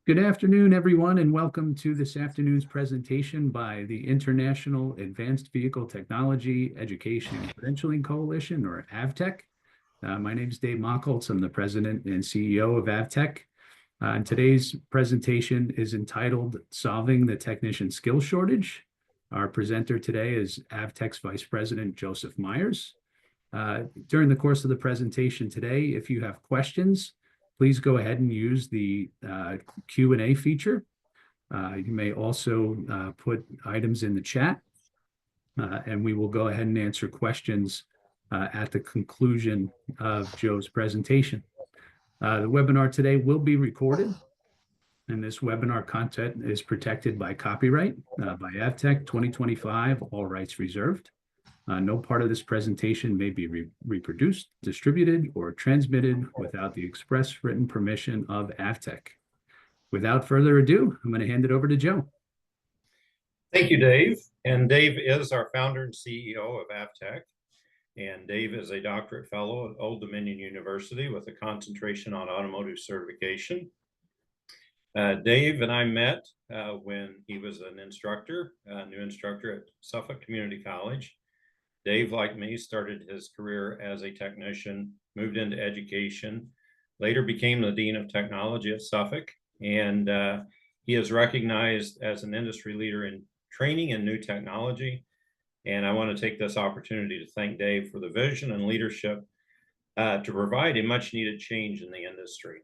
Good afternoon, everyone, and welcome to this afternoon's presentation by the International Advanced Vehicle Technology Education and Credentialing Coalition, or AVTEC. My name is Dave Mockholtz. I'm the president and CEO of AVTEC. And today's presentation is entitled Solving the Technician Skill Shortage. Our presenter today is AVTEC's Vice President, Joseph Myers. During the course of the presentation today, if you have questions, please go ahead and use the Q&A feature. You may also put items in the chat, and we will go ahead and answer questions at the conclusion of Joe's presentation. The webinar today will be recorded, and this webinar content is protected by copyright by AVTEC 2025, all rights reserved. No part of this presentation may be reproduced, distributed, or transmitted without the express written permission of AVTEC. Without further ado, I'm going to hand it over to Joe. Thank you, Dave. And Dave is our founder and CEO of AVTEC. And Dave is a doctorate fellow at Old Dominion University with a concentration on automotive certification. Dave and I met when he was an instructor, a new instructor at Suffolk Community College. Dave, like me, started his career as a technician, moved into education, later became the Dean of Technology at Suffolk, and he is recognized as an industry leader in training and new technology. And I want to take this opportunity to thank Dave for the vision and leadership to provide a much needed change in the industry.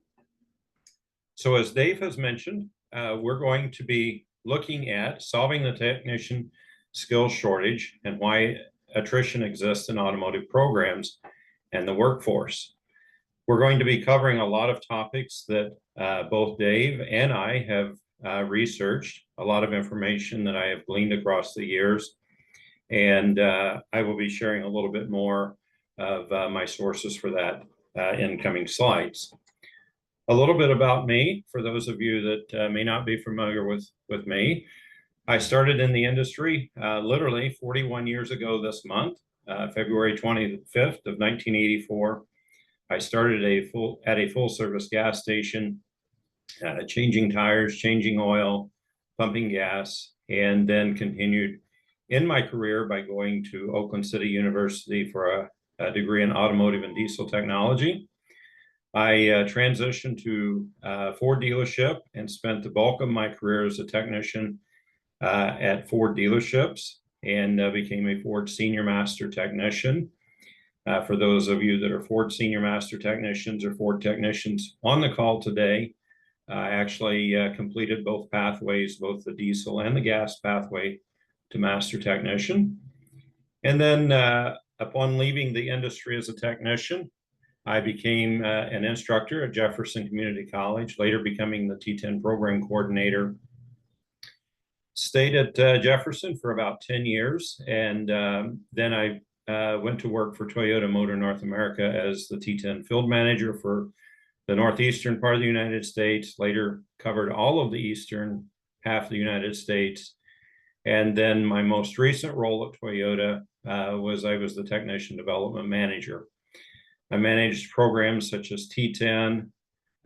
So as Dave has mentioned, we're going to be looking at solving the technician skill shortage and why attrition exists in automotive programs and the workforce. We're going to be covering a lot of topics that both Dave and I have researched, a lot of information that I have gleaned across the years, and I will be sharing a little bit more of my sources for that in coming slides. A little bit about me, for those of you that may not be familiar with me. I started in the industry literally 41 years ago this month, February 25th of 1984. I started at a full service gas station, changing tires, changing oil, pumping gas, and then continued in my career by going to Oakland City University for a degree in automotive and diesel technology. I transitioned to Ford dealership and spent the bulk of my career as a technician at Ford dealerships, and became a Ford Senior Master Technician. For those of you that are Ford Senior Master Technicians or Ford technicians on the call today, I actually completed both pathways, both the diesel and the gas pathway to Master Technician. And then upon leaving the industry as a technician, I became an instructor at Jefferson Community College, later becoming the T10 program coordinator. Stayed at Jefferson for about 10 years, and then I went to work for Toyota Motor North America as the T10 field manager for the northeastern part of the United States, later covered all of the eastern half of the United States. And then my most recent role at Toyota was I was the technician development manager. I managed programs such as T10.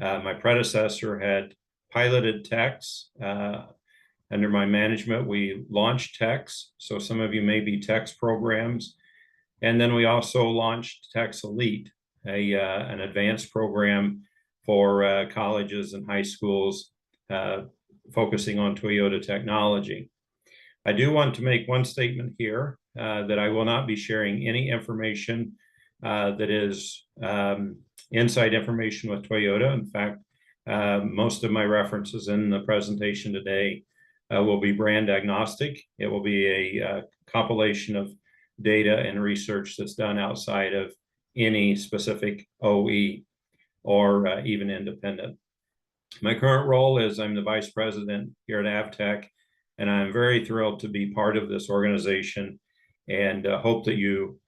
My predecessor had piloted techs. Under my management, we launched techs. So some of you may be techs programs. And then we also launched Techs Elite, an advanced program for colleges and high schools focusing on Toyota technology. I do want to make one statement here that I will not be sharing any information that is inside information with Toyota. In fact, most of my references in the presentation today will be brand agnostic. It will be a compilation of data and research that's done outside of any specific OE or even independent. My current role is I'm the vice president here at AVTEC, and I'm very thrilled to be part of this organization and hope that you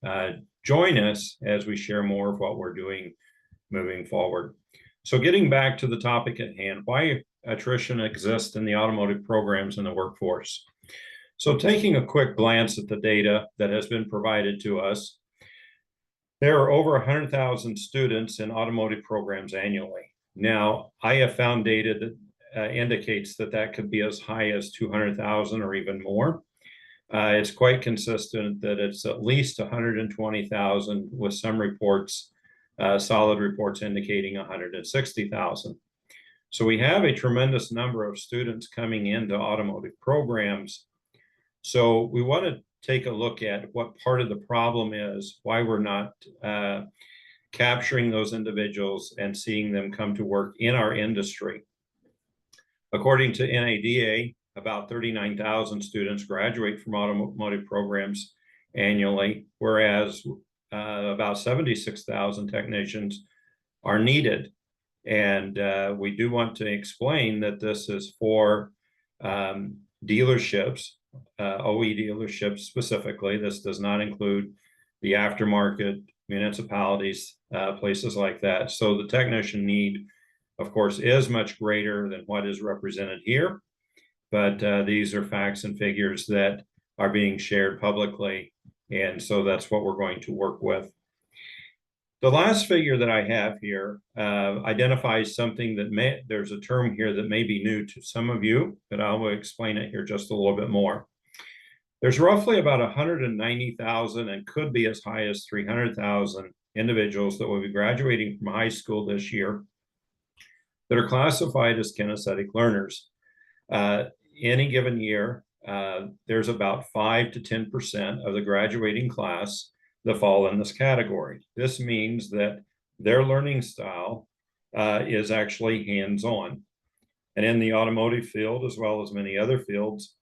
join us as we share more of what we're doing moving forward. So getting back to the topic at hand, why attrition exists in the automotive programs and the workforce. So taking a quick glance at the data that has been provided to us, there are over 100,000 students in automotive programs annually. Now, I have found data that indicates that that could be as high as 200,000 or even more. It's quite consistent that it's at least 120,000, with some reports, solid reports indicating 160,000. So we have a tremendous number of students coming into automotive programs. So we want to take a look at what part of the problem is, why we're not capturing those individuals and seeing them come to work in our industry. According to NADA, about 39,000 students graduate from automotive programs annually, whereas about 76,000 technicians are needed. And we do want to explain that this is for dealerships, OE dealerships specifically. This does not include the aftermarket, municipalities, places like that. So the technician need, of course, is much greater than what is represented here. But these are facts and figures that are being shared publicly. And so that's what we're going to work with. The last figure that I have here identifies something that there's a term here that may be new to some of you, but I will explain it here just a little bit more. There's roughly about 190,000 and could be as high as 300,000 individuals that will be graduating from high school this year that are classified as kinesthetic learners. Any given year, there's about 5 to 10% of the graduating class that fall in this category. This means that their learning style is actually hands-on. And in the automotive field, as well as many other fields,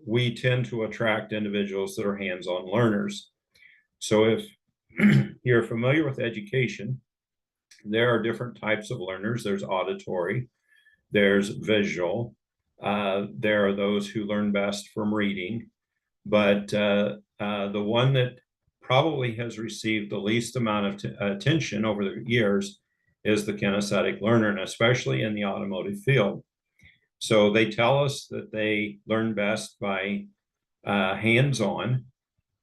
we tend to attract individuals that are hands-on learners. So if you're familiar with education, there are different types of learners. There's auditory, there's visual, there are those who learn best from reading, but the one that probably has received the least amount of attention over the years is the kinesthetic learner, and especially in the automotive field. So they tell us that they learn best by hands-on,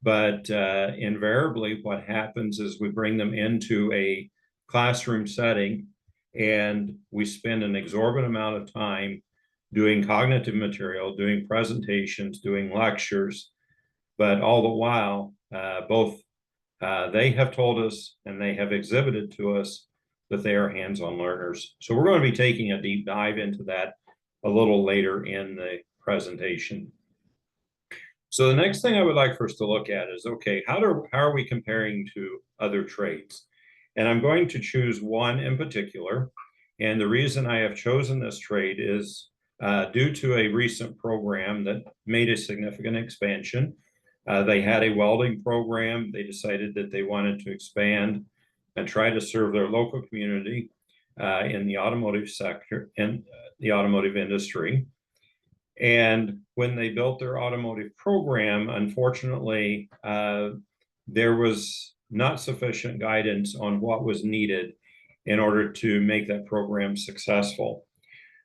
but invariably what happens is we bring them into a classroom setting and we spend an exorbitant amount of time doing cognitive material, doing presentations, doing lectures, but all the while, both they have told us and they have exhibited to us that they are hands-on learners. So we're going to be taking a deep dive into that a little later in the presentation. So the next thing I would like for us to look at is, okay, how are we comparing to other trades? And I'm going to choose one in particular. And the reason I have chosen this trade is due to a recent program that made a significant expansion. They had a welding program. They decided that they wanted to expand and try to serve their local community in the automotive sector, in the automotive industry. And when they built their automotive program, unfortunately, there was not sufficient guidance on what was needed in order to make that program successful.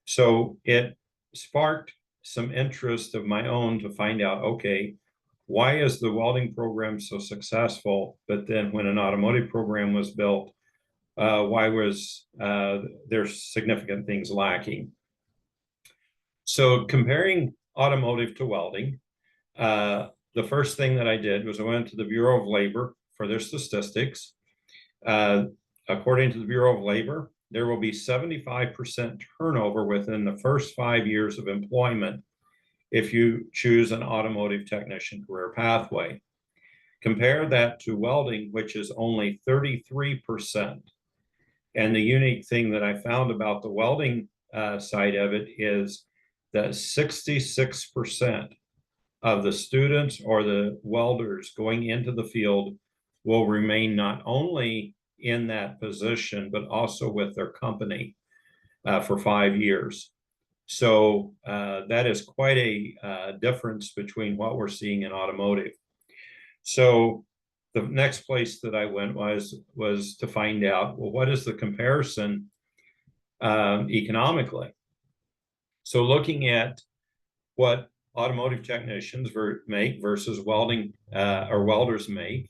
So it sparked some interest of my own to find out, okay, why is the welding program so successful? But then when an automotive program was built, why was there significant things lacking? So comparing automotive to welding, the first thing that I did was I went to the Bureau of Labor for their statistics. According to the Bureau of Labor, there will be 75% turnover within the first 5 years of employment if you choose an automotive technician career pathway. Compare that to welding, which is only 33%. And the unique thing that I found about the welding side of it is that 66% of the students or the welders going into the field will remain not only in that position, but also with their company for 5 years. So that is quite a difference between what we're seeing in automotive. So the next place that I went was to find out, well, what is the comparison economically? So looking at what automotive technicians make versus welding or welders make,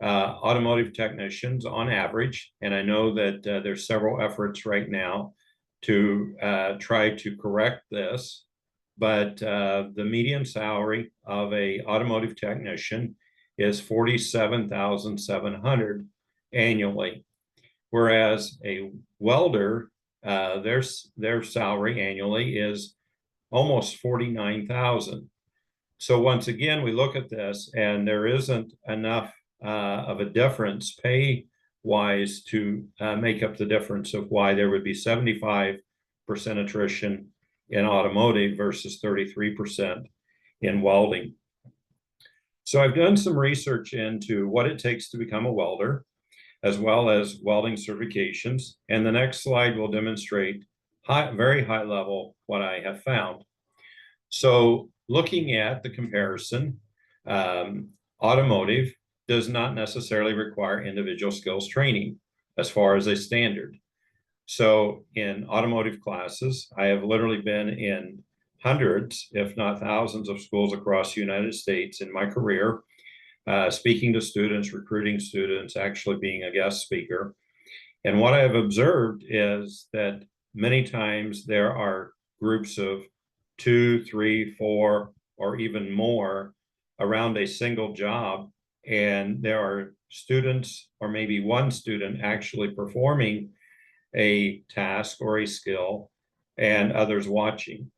automotive technicians on average, and I know that there's several efforts right now to try to correct this, but the median salary of a automotive technician is $47,700 annually, whereas a welder, their salary annually is almost 49,000. So once again, we look at this, and there isn't enough of a difference pay wise to make up the difference of why there would be 75% attrition in automotive versus 33% in welding. So I've done some research into what it takes to become a welder, as well as welding certifications. And the next slide will demonstrate very high level what I have found. So looking at the comparison, automotive does not necessarily require individual skills training as far as a standard. So in automotive classes, I have literally been in hundreds, if not thousands of schools across the United States in my career, speaking to students, recruiting students, actually being a guest speaker. And what I have observed is that many times there are groups of 2, 3, 4, or even more around a single job. And there are students, or maybe one student, actually performing a task or a skill, and others watching.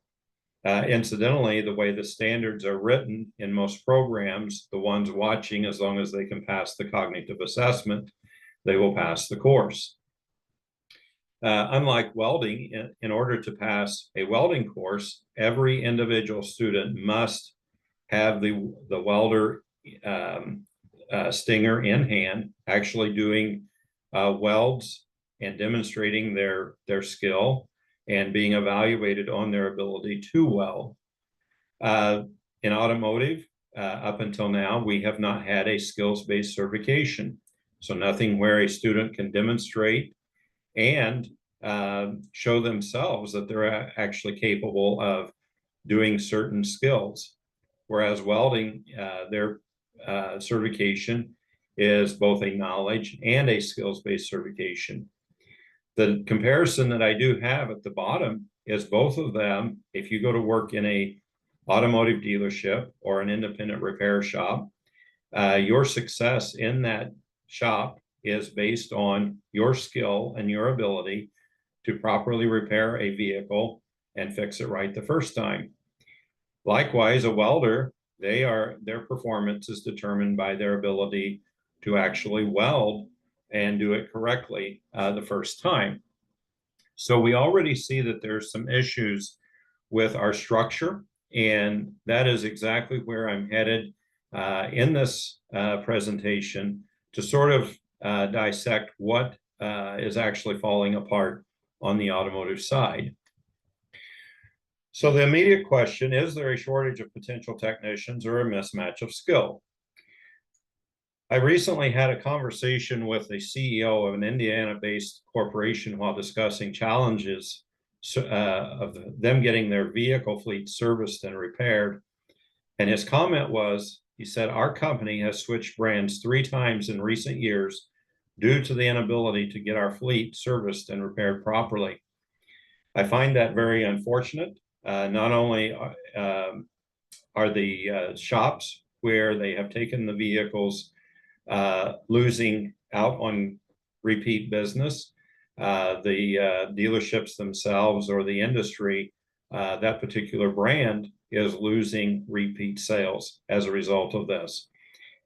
Incidentally, the way the standards are written in most programs, the ones watching, as long as they can pass the cognitive assessment, they will pass the course. Unlike welding, in order to pass a welding course, every individual student must have the welder stinger in hand, actually doing welds and demonstrating their skill and being evaluated on their ability to weld. In automotive, up until now, we have not had a skills-based certification. So nothing where a student can demonstrate and show themselves that they're actually capable of doing certain skills. Whereas welding, their certification is both a knowledge and a skills-based certification. The comparison that I do have at the bottom is both of them. If you go to work in a automotive dealership or an independent repair shop, your success in that shop is based on your skill and your ability to properly repair a vehicle and fix it right the first time. Likewise, a welder, their performance is determined by their ability to actually weld and do it correctly the first time. So we already see that there's some issues with our structure, and that is exactly where I'm headed in this presentation, to sort of dissect what is actually falling apart on the automotive side. So the immediate question, is there a shortage of potential technicians or a mismatch of skill? I recently had a conversation with the CEO of an Indiana-based corporation while discussing challenges of them getting their vehicle fleet serviced and repaired. And his comment was, he said, our company has switched brands 3 times in recent years due to the inability to get our fleet serviced and repaired properly. I find that very unfortunate. Not only are the shops where they have taken the vehicles losing out on repeat business, the dealerships themselves or the industry, that particular brand is losing repeat sales as a result of this.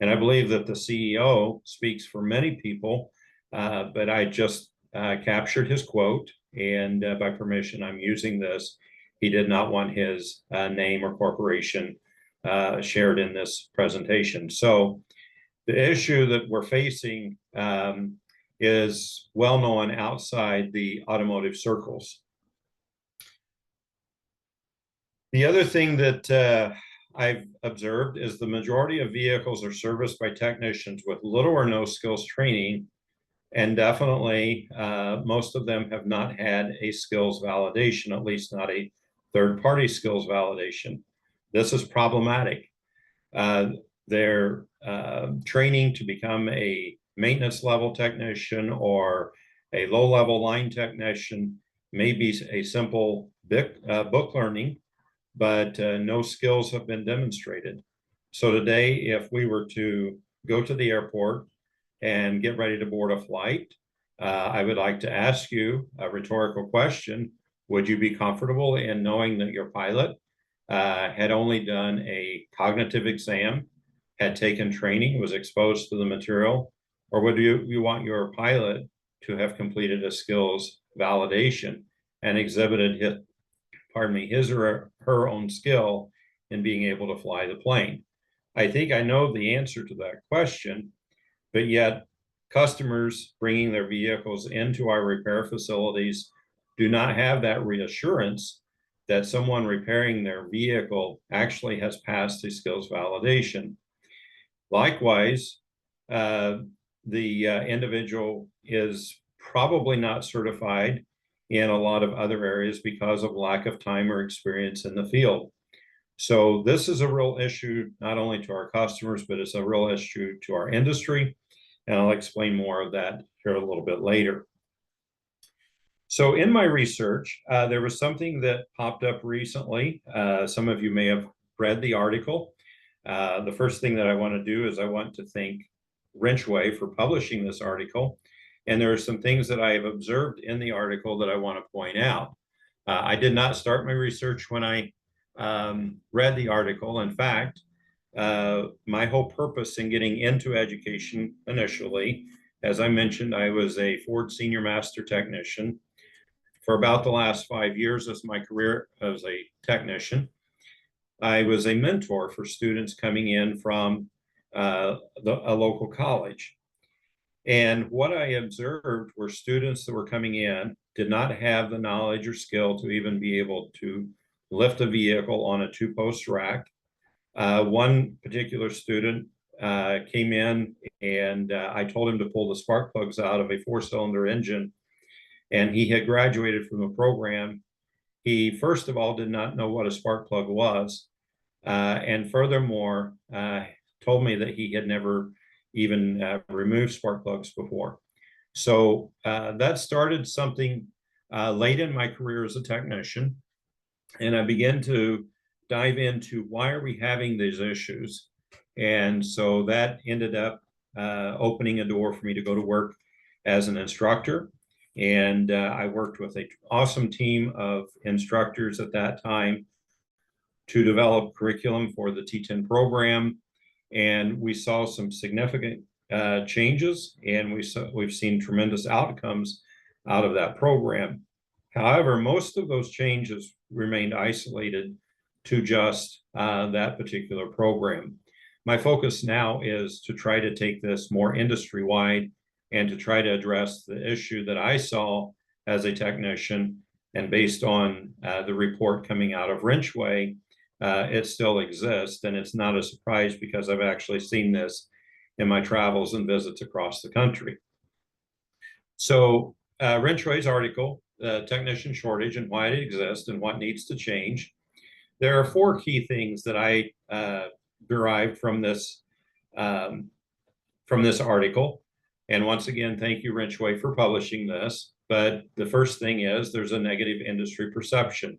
And I believe that the CEO speaks for many people, but I just captured his quote, and by permission, I'm using this. He did not want his name or corporation shared in this presentation. So the issue that we're facing is well known outside the automotive circles. The other thing that I've observed is the majority of vehicles are serviced by technicians with little or no skills training, and definitely most of them have not had a skills validation, at least not a third-party skills validation. This is problematic. Their training to become a maintenance level technician or a low-level line technician may be a simple book learning, but no skills have been demonstrated. So today, if we were to go to the airport and get ready to board a flight, I would like to ask you a rhetorical question. Would you be comfortable in knowing that your pilot had only done a cognitive exam, had taken training, was exposed to the material, or would you want your pilot to have completed a skills validation and exhibited his or her own skill in being able to fly the plane? I think I know the answer to that question, but yet customers bringing their vehicles into our repair facilities do not have that reassurance that someone repairing their vehicle actually has passed a skills validation. Likewise, the individual is probably not certified in a lot of other areas because of lack of time or experience in the field. So this is a real issue, not only to our customers, but it's a real issue to our industry. And I'll explain more of that here a little bit later. So in my research, there was something that popped up recently. Some of you may have read the article. The first thing that I want to do is I want to thank Wrenchway for publishing this article. And there are some things that I have observed in the article that I want to point out. I did not start my research when I read the article. In fact, my whole purpose in getting into education initially, as I mentioned, I was a Ford Senior Master Technician for about the last 5 years of my career as a technician. I was a mentor for students coming in from a local college. And what I observed were students that were coming in did not have the knowledge or skill to even be able to lift a vehicle on a two-post rack. One particular student came in and I told him to pull the spark plugs out of a four-cylinder engine, and he had graduated from the program. He, first of all, did not know what a spark plug was, and furthermore, told me that he had never even removed spark plugs before. So that started something late in my career as a technician, and I began to dive into why are we having these issues. And so that ended up opening a door for me to go to work as an instructor. And I worked with an awesome team of instructors at that time to develop curriculum for the T10 program. And we saw some significant changes, and we've seen tremendous outcomes out of that program. However, most of those changes remained isolated to just that particular program. My focus now is to try to take this more industry-wide and to try to address the issue that I saw as a technician. And based on the report coming out of Wrenchway, it still exists. And it's not a surprise because I've actually seen this in my travels and visits across the country. So Wrenchway's article, Technician Shortage and Why It Exists and What Needs to Change. There are four key things that I derived from this article. And once again, thank you, Wrenchway, for publishing this. But the first thing is there's a negative industry perception.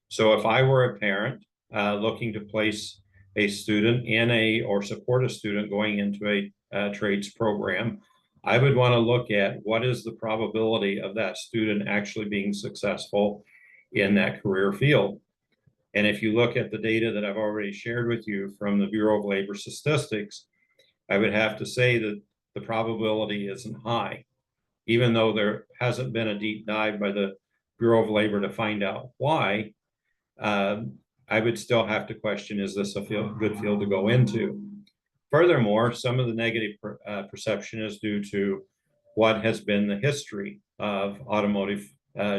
So if I were a parent looking to place a student in or support a student going into a trades program, I would want to look at what is the probability of that student actually being successful in that career field. And if you look at the data that I've already shared with you from the Bureau of Labor Statistics, I would have to say that the probability isn't high, even though there hasn't been a deep dive by the Bureau of Labor to find out why. I would still have to question, is this a good field to go into? Furthermore, some of the negative perception is due to what has been the history of automotive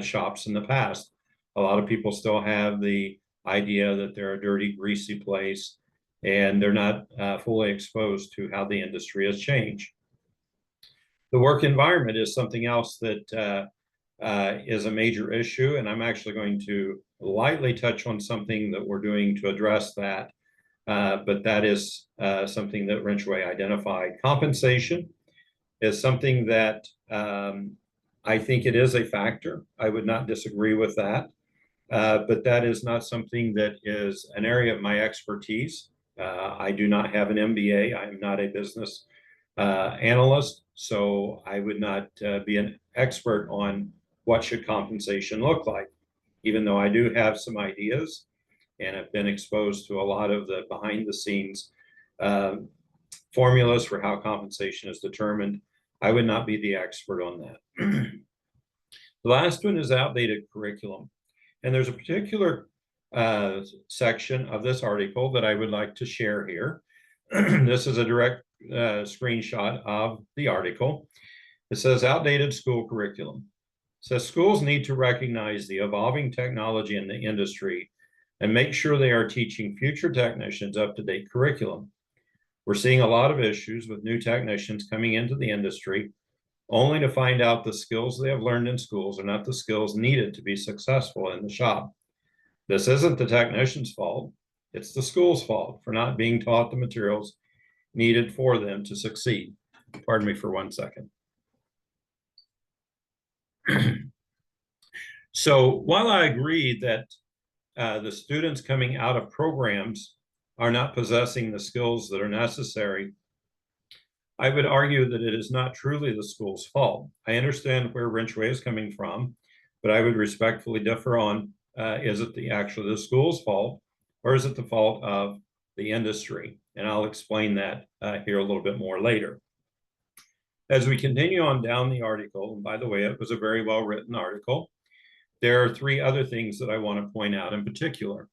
shops in the past. A lot of people still have the idea that they're a dirty, greasy place, and they're not fully exposed to how the industry has changed. The work environment is something else that is a major issue, and I'm actually going to lightly touch on something that we're doing to address that, but that is something that Wrenchway identified. Compensation is something that I think it is a factor. I would not disagree with that. But that is not something that is an area of my expertise. I do not have an MBA. I am not a business analyst, so I would not be an expert on what should compensation look like, even though I do have some ideas and have been exposed to a lot of the behind the scenes formulas for how compensation is determined. I would not be the expert on that. The last one is outdated curriculum. And there's a particular section of this article that I would like to share here. This is a direct screenshot of the article. It says outdated school curriculum. It says schools need to recognize the evolving technology in the industry and make sure they are teaching future technicians up-to-date curriculum. We're seeing a lot of issues with new technicians coming into the industry only to find out the skills they have learned in schools are not the skills needed to be successful in the shop. This isn't the technician's fault. It's the school's fault for not being taught the materials needed for them to succeed. Pardon me for 1 second. So while I agree that the students coming out of programs are not possessing the skills that are necessary, I would argue that it is not truly the school's fault. I understand where Wrenchway is coming from, but I would respectfully differ on, is it actually the school's fault, or is it the fault of the industry? And I'll explain that here a little bit more later. As we continue on down the article, and by the way, it was a very well-written article, there are 3 other things that I want to point out in particular.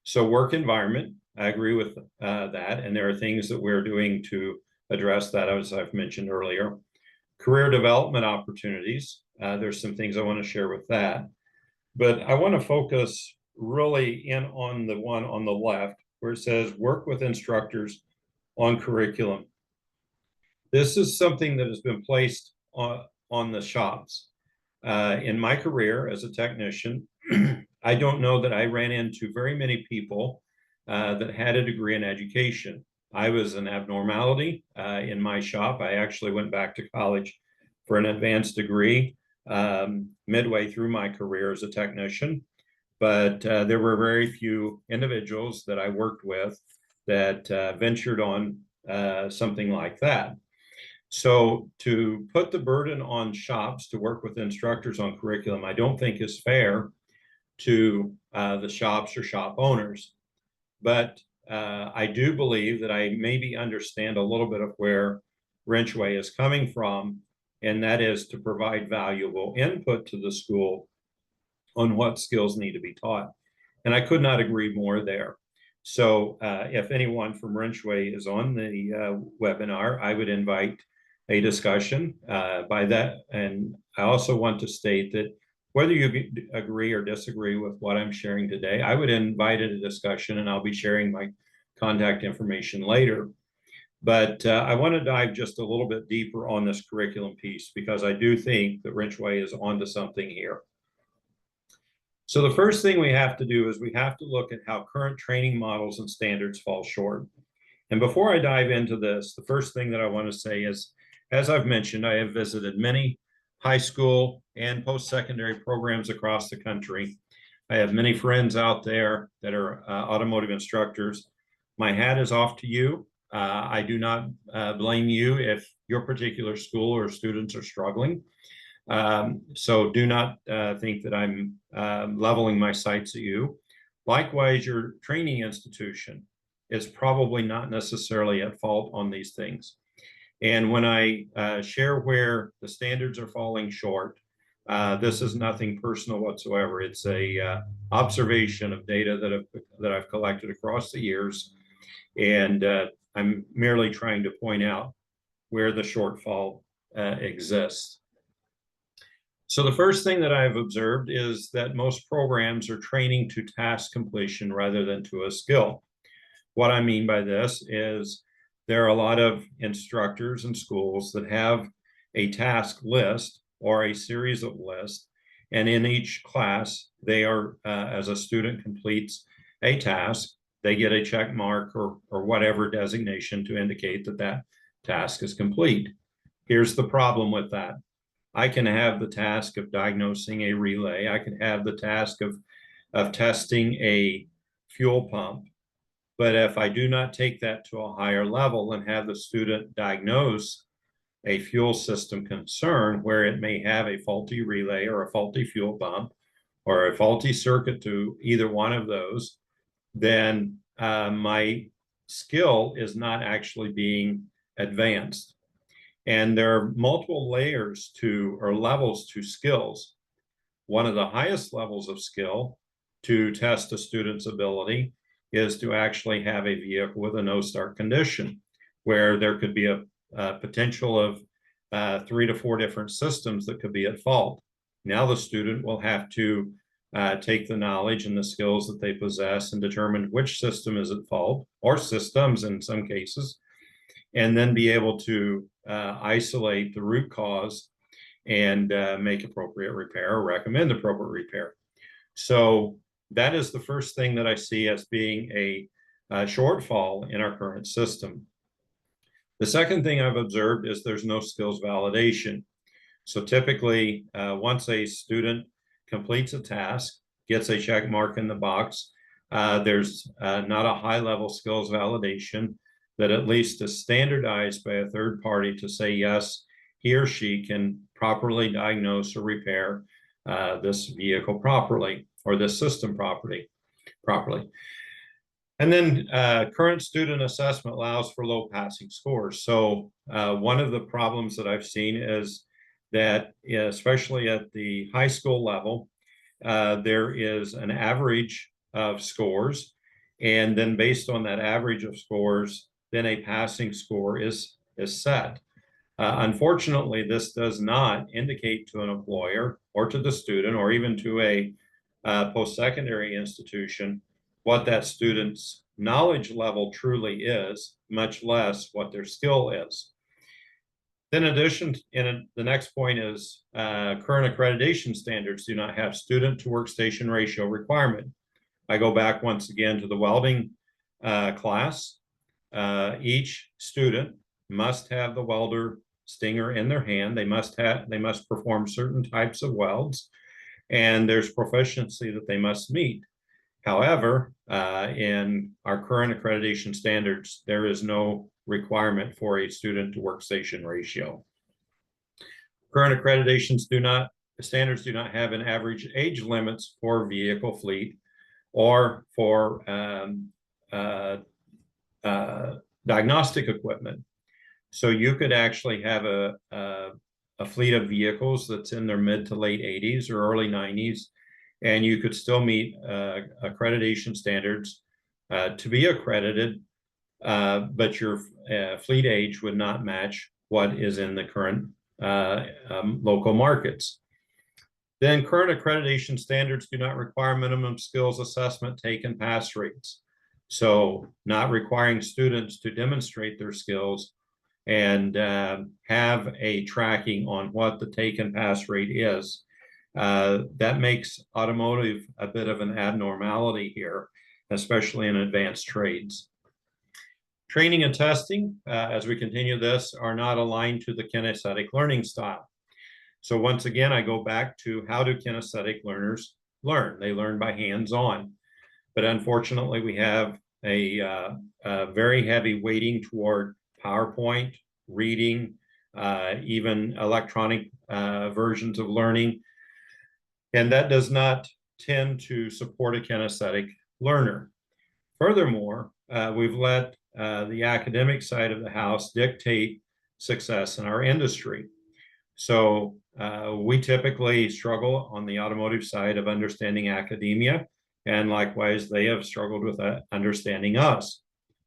So work environment, I agree with that, and there are things that we're doing to address that, as I've mentioned earlier. Career development opportunities, there's some things I want to share with that. But I want to focus really in on the one on the left where it says work with instructors on curriculum. This is something that has been placed on the shops. In my career as a technician, I don't know that I ran into very many people that had a degree in education. I was an abnormality in my shop. I actually went back to college for an advanced degree midway through my career as a technician. But there were very few individuals that I worked with that ventured on something like that. So to put the burden on shops to work with instructors on curriculum, I don't think is fair to the shops or shop owners. But I do believe that I maybe understand a little bit of where Wrenchway is coming from, and that is to provide valuable input to the school on what skills need to be taught. And I could not agree more there. So if anyone from Wrenchway is on the webinar, I would invite a discussion by that. And I also want to state that whether you agree or disagree with what I'm sharing today, I would invite a discussion, and I'll be sharing my contact information later. But I want to dive just a little bit deeper on this curriculum piece because I do think that Wrenchway is onto something here. So the first thing we have to do is we have to look at how current training models and standards fall short. And before I dive into this, the first thing that I want to say is, as I've mentioned, I have visited many high school and post-secondary programs across the country. I have many friends out there that are automotive instructors. My hat is off to you. I do not blame you if your particular school or students are struggling. So do not think that I'm leveling my sights at you. Likewise, your training institution is probably not necessarily at fault on these things. And when I share where the standards are falling short, this is nothing personal whatsoever. It's a observation of data that I've collected across the years, and I'm merely trying to point out where the shortfall exists. So the first thing that I've observed is that most programs are training to task completion rather than to a skill. What I mean by this is there are a lot of instructors and schools that have a task list or a series of lists, and in each class, they are, as a student completes a task, they get a check mark or whatever designation to indicate that that task is complete. Here's the problem with that. I can have the task of diagnosing a relay. I can have the task of testing a fuel pump. But if I do not take that to a higher level and have the student diagnose a fuel system concern where it may have a faulty relay or a faulty fuel pump or a faulty circuit to either one of those, then my skill is not actually being advanced. And there are multiple layers to or levels to skills. One of the highest levels of skill to test a student's ability is to actually have a vehicle with a no start condition, where there could be a potential of 3 to 4 different systems that could be at fault. Now the student will have to take the knowledge and the skills that they possess and determine which system is at fault, or systems in some cases, and then be able to isolate the root cause and make appropriate repair or recommend appropriate repair. So that is the first thing that I see as being a shortfall in our current system. The second thing I've observed is there's no skills validation. So typically, once a student completes a task, gets a check mark in the box, there's not a high level skills validation that at least is standardized by a third party to say, yes, he or she can properly diagnose or repair this vehicle properly or this system properly. And then current student assessment allows for low passing scores. So one of the problems that I've seen is that, especially at the high school level, there is an average of scores. And then based on that average of scores, then a passing score is set. Unfortunately, this does not indicate to an employer or to the student or even to a post-secondary institution what that student's knowledge level truly is, much less what their skill is. Then in addition, the next point is current accreditation standards do not have student to workstation ratio requirement. I go back once again to the welding class. Each student must have the welder stinger in their hand. They must perform certain types of welds, and there's proficiency that they must meet. However, in our current accreditation standards, there is no requirement for a student to workstation ratio. Current accreditations standards do not have an average age limits for vehicle fleet or for diagnostic equipment. So you could actually have a fleet of vehicles that's in their mid to late 80s or early 90s, and you could still meet accreditation standards to be accredited, but your fleet age would not match what is in the current local markets. Then current accreditation standards do not require minimum skills assessment take and pass rates. So not requiring students to demonstrate their skills and have a tracking on what the take and pass rate is. That makes automotive a bit of an abnormality here, especially in advanced trades. Training and testing, as we continue this, are not aligned to the kinesthetic learning style. So once again, I go back to how do kinesthetic learners learn? They learn by hands-on. But unfortunately, we have a very heavy weighting toward PowerPoint, reading, even electronic versions of learning. And that does not tend to support a kinesthetic learner. Furthermore, we've let the academic side of the house dictate success in our industry. So we typically struggle on the automotive side of understanding academia, and likewise, they have struggled with understanding us.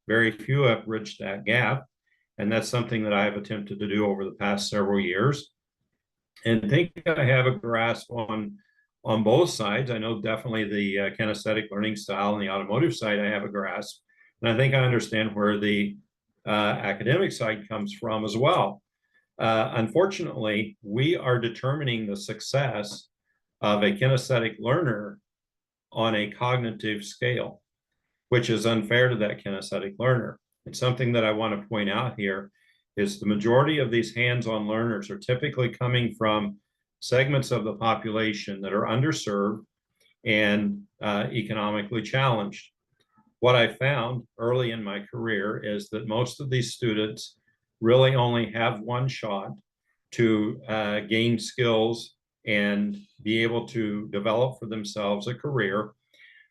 Very few have bridged that gap, and that's something that I've attempted to do over the past several years. And I think I have a grasp on both sides. I know definitely the kinesthetic learning style and the automotive side, I have a grasp. And I think I understand where the academic side comes from as well. Unfortunately, we are determining the success of a kinesthetic learner on a cognitive scale, which is unfair to that kinesthetic learner. And something that I want to point out here is the majority of these hands-on learners are typically coming from segments of the population that are underserved and economically challenged. What I found early in my career is that most of these students really only have one shot to gain skills and be able to develop for themselves a career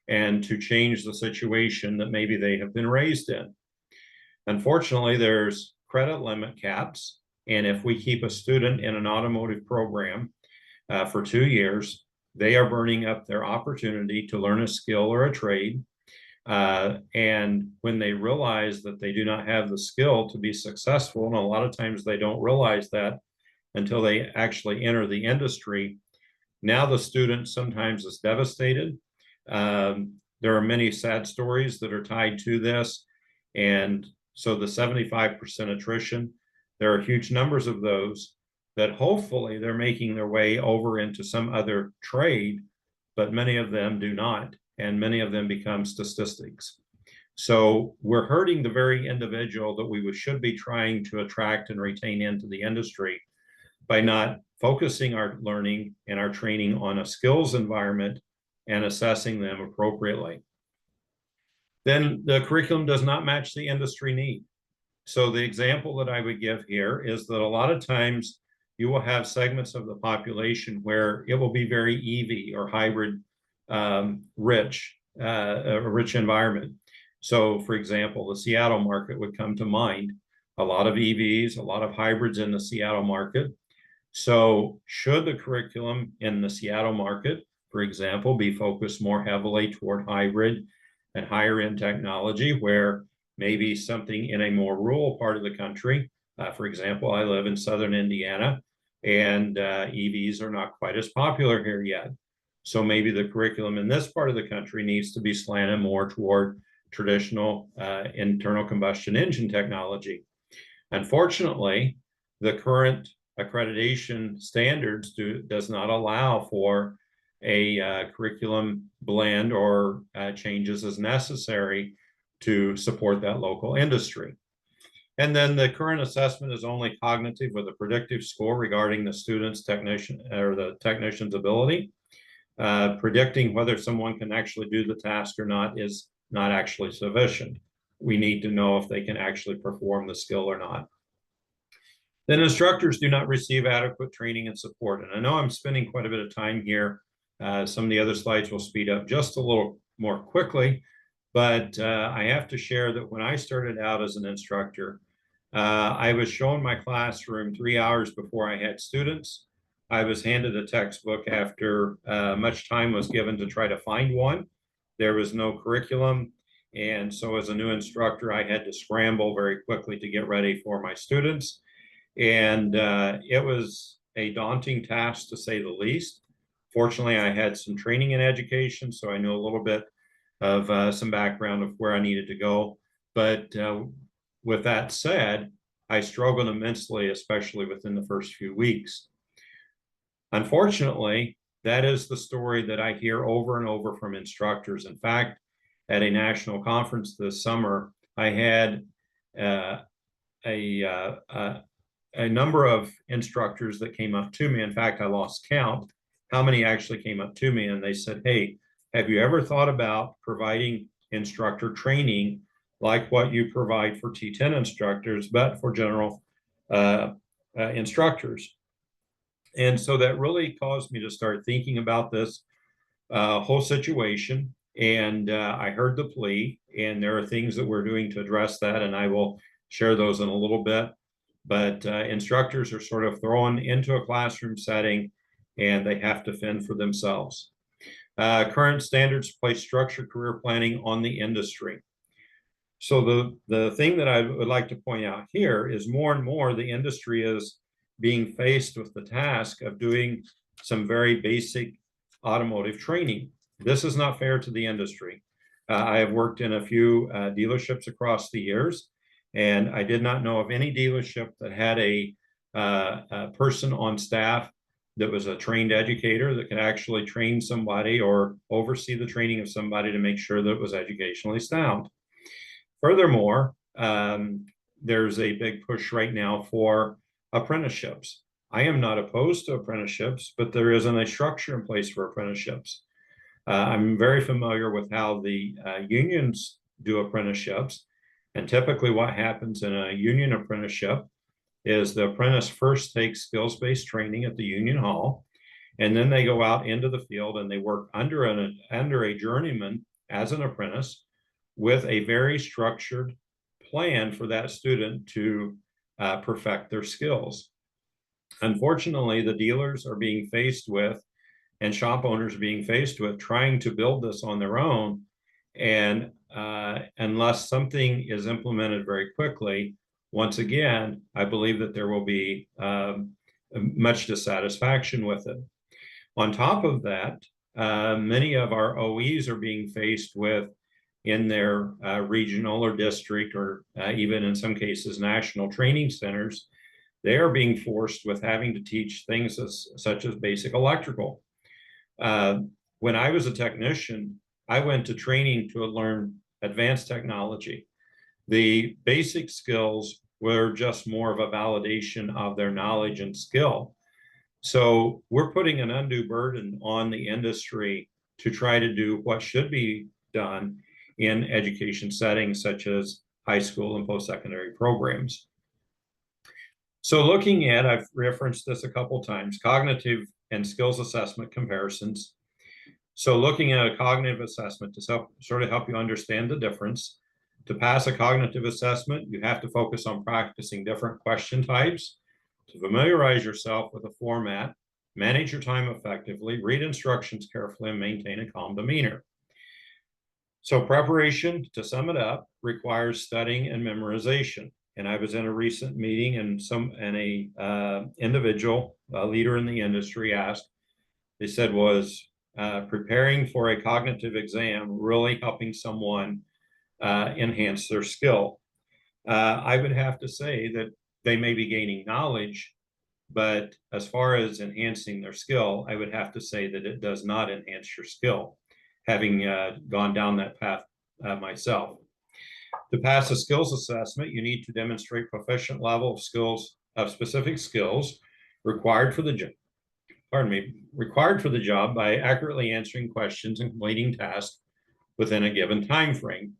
and to change the situation that maybe they have been raised in. Unfortunately, there's credit limit caps, and if we keep a student in an automotive program for 2 years, they are burning up their opportunity to learn a skill or a trade. And when they realize that they do not have the skill to be successful, and a lot of times they don't realize that until they actually enter the industry, now the student sometimes is devastated. There are many sad stories that are tied to this. And so the 75% attrition, there are huge numbers of those that hopefully they're making their way over into some other trade, but many of them do not. And many of them become statistics. So we're hurting the very individual that we should be trying to attract and retain into the industry by not focusing our learning and our training on a skills environment and assessing them appropriately. Then the curriculum does not match the industry need. So the example that I would give here is that a lot of times you will have segments of the population where it will be very EV or hybrid rich, a rich environment. So for example, the Seattle market would come to mind. A lot of EVs, a lot of hybrids in the Seattle market. So should the curriculum in the Seattle market, for example, be focused more heavily toward hybrid and higher end technology, where maybe something in a more rural part of the country, for example, I live in Southern Indiana, and EVs are not quite as popular here yet. So maybe the curriculum in this part of the country needs to be slanted more toward traditional internal combustion engine technology. Unfortunately, the current accreditation standards does not allow for a curriculum blend or changes as necessary to support that local industry. And then the current assessment is only cognitive with a predictive score regarding the student's technician's ability. Predicting whether someone can actually do the task or not is not actually sufficient. We need to know if they can actually perform the skill or not. Then instructors do not receive adequate training and support. And I know I'm spending quite a bit of time here. Some of the other slides will speed up just a little more quickly, but I have to share that when I started out as an instructor, I was shown my classroom 3 hours before I had students. I was handed a textbook after much time was given to try to find one. There was no curriculum. And so as a new instructor, I had to scramble very quickly to get ready for my students. And it was a daunting task, to say the least. Fortunately, I had some training in education, so I knew a little bit of some background of where I needed to go. But with that said, I struggled immensely, especially within the first few weeks. Unfortunately, that is the story that I hear over and over from instructors. In fact, at a national conference this summer, I had a number of instructors that came up to me. In fact, I lost count how many actually came up to me, and they said, "Hey, have you ever thought about providing instructor training like what you provide for T10 instructors, but for general instructors?" And so that really caused me to start thinking about this whole situation. And I heard the plea, and there are things that we're doing to address that, and I will share those in a little bit. But instructors are sort of thrown into a classroom setting, and they have to fend for themselves. Current standards place structured career planning on the industry. So the thing that I would like to point out here is more and more the industry is being faced with the task of doing some very basic automotive training. This is not fair to the industry. I have worked in a few dealerships across the years, and I did not know of any dealership that had a person on staff that was a trained educator that could actually train somebody or oversee the training of somebody to make sure that it was educationally sound. Furthermore, there's a big push right now for apprenticeships. I am not opposed to apprenticeships, but there isn't a structure in place for apprenticeships. I'm very familiar with how the unions do apprenticeships. And typically what happens in a union apprenticeship is the apprentice first takes skills-based training at the union hall, and then they go out into the field and they work under a journeyman as an apprentice with a very structured plan for that student to perfect their skills. Unfortunately, the dealers are being faced with, and shop owners being faced with, trying to build this on their own. And unless something is implemented very quickly, once again, I believe that there will be much dissatisfaction with it. On top of that, many of our OEs are being faced with, in their regional or district, or even in some cases national training centers, they are being forced with having to teach things such as basic electrical. When I was a technician, I went to training to learn advanced technology. The basic skills were just more of a validation of their knowledge and skill. So we're putting an undue burden on the industry to try to do what should be done in education settings such as high school and post-secondary programs. So looking at, I've referenced this a couple times, cognitive and skills assessment comparisons. So looking at a cognitive assessment to help you understand the difference. To pass a cognitive assessment, you have to focus on practicing different question types, to familiarize yourself with the format, manage your time effectively, read instructions carefully, and maintain a calm demeanor. So preparation, to sum it up, requires studying and memorization. And I was in a recent meeting, and a individual, a leader in the industry, asked, they said, was preparing for a cognitive exam really helping someone enhance their skill? I would have to say that they may be gaining knowledge, but as far as enhancing their skill, I would have to say that it does not enhance your skill, having gone down that path myself. To pass a skills assessment, you need to demonstrate proficient level of skills, of specific skills required for the job. Required for the job by accurately answering questions and completing tasks within a given time frame.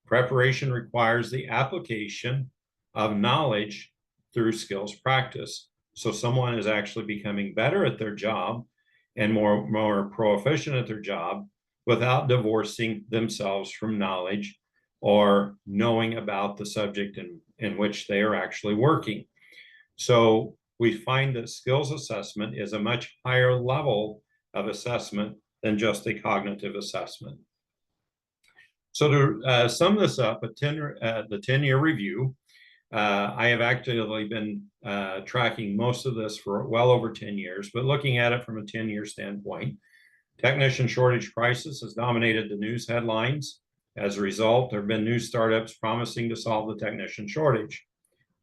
Preparation requires the application of knowledge through skills practice. So someone is actually becoming better at their job and more proficient at their job without divorcing themselves from knowledge or knowing about the subject in which they are actually working. So we find that skills assessment is a much higher level of assessment than just a cognitive assessment. So to sum this up, the 10-year review, I have actively been tracking most of this for well over 10 years, but looking at it from a 10-year standpoint, technician shortage crisis has dominated the news headlines. As a result, there have been new startups promising to solve the technician shortage.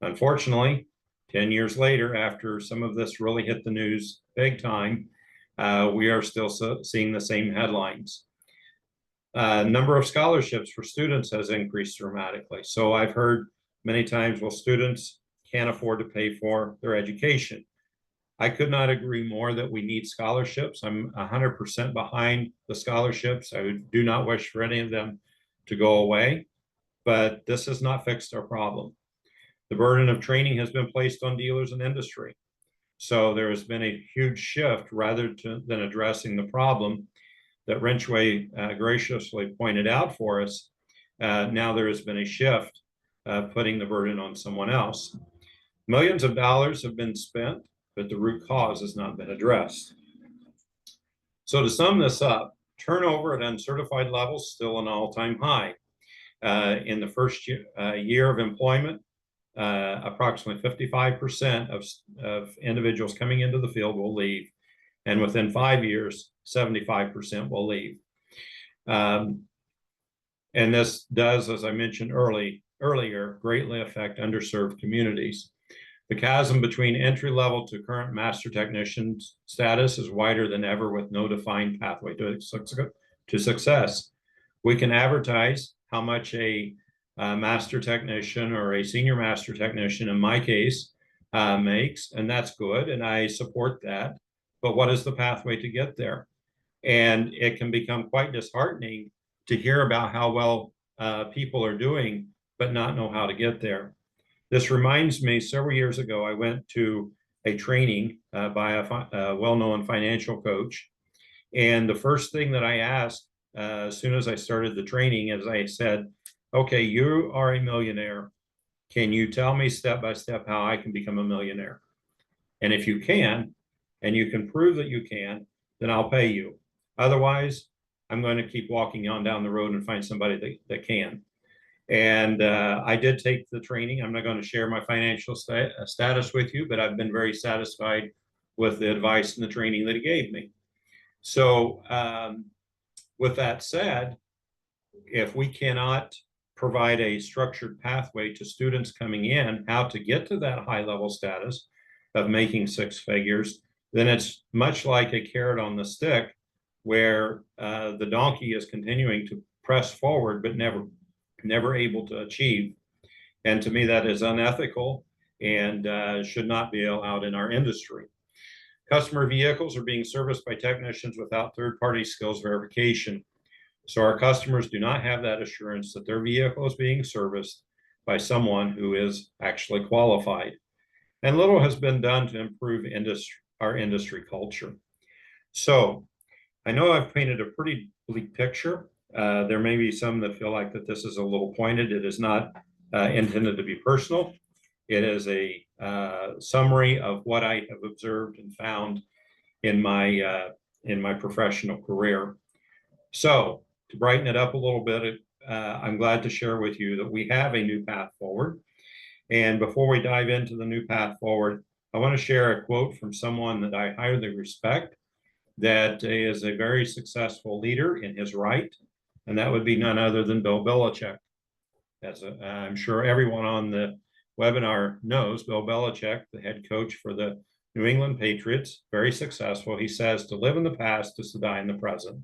Unfortunately, 10 years later, after some of this really hit the news big time, we are still seeing the same headlines. Number of scholarships for students has increased dramatically. So I've heard many times, well, students can't afford to pay for their education. I could not agree more that we need scholarships. I'm 100% behind the scholarships. I do not wish for any of them to go away, but this has not fixed our problem. The burden of training has been placed on dealers and industry. So there has been a huge shift rather than addressing the problem that Wrenchway graciously pointed out for us. Now there has been a shift putting the burden on someone else. Millions of dollars have been spent, but the root cause has not been addressed. So to sum this up, turnover at uncertified levels still an all-time high. In the first year of employment, approximately 55% of individuals coming into the field will leave. And within 5 years, 75% will leave. And this does, as I mentioned earlier, greatly affect underserved communities. The chasm between entry level to current master technician status is wider than ever, with no defined pathway to success. We can advertise how much a master technician or a senior master technician, in my case, makes, and that's good, and I support that. But what is the pathway to get there? And it can become quite disheartening to hear about how well people are doing, but not know how to get there. This reminds me, several years ago, I went to a training by a well-known financial coach. And the first thing that I asked as soon as I started the training is I said, okay, you are a millionaire. Can you tell me step by step how I can become a millionaire? And if you can, and you can prove that you can, then I'll pay you. Otherwise, I'm going to keep walking on down the road and find somebody that can. And I did take the training. I'm not going to share my financial status with you, but I've been very satisfied with the advice and the training that he gave me. So with that said, if we cannot provide a structured pathway to students coming in, how to get to that high level status of making six figures, then it's much like a carrot on the stick where the donkey is continuing to press forward, but never able to achieve. And to me, that is unethical and should not be allowed in our industry. Customer vehicles are being serviced by technicians without third-party skills verification. So our customers do not have that assurance that their vehicle is being serviced by someone who is actually qualified. And little has been done to improve our industry culture. So I know I've painted a pretty bleak picture. There may be some that feel like that this is a little pointed. It is not intended to be personal. It is a summary of what I have observed and found in my professional career. So to brighten it up a little bit, I'm glad to share with you that we have a new path forward. And before we dive into the new path forward, I want to share a quote from someone that I highly respect, that is a very successful leader in his right, and that would be none other than Bill Belichick. I'm sure everyone on the webinar knows Bill Belichick, the head coach for the New England Patriots, very successful. He says, to live in the past is to die in the present.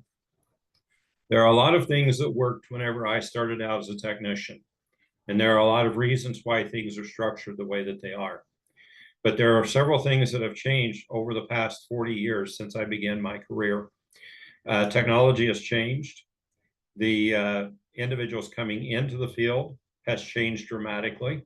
There are a lot of things that worked whenever I started out as a technician, and there are a lot of reasons why things are structured the way that they are. But there are several things that have changed over the past 40 years since I began my career. Technology has changed. The individuals coming into the field has changed dramatically.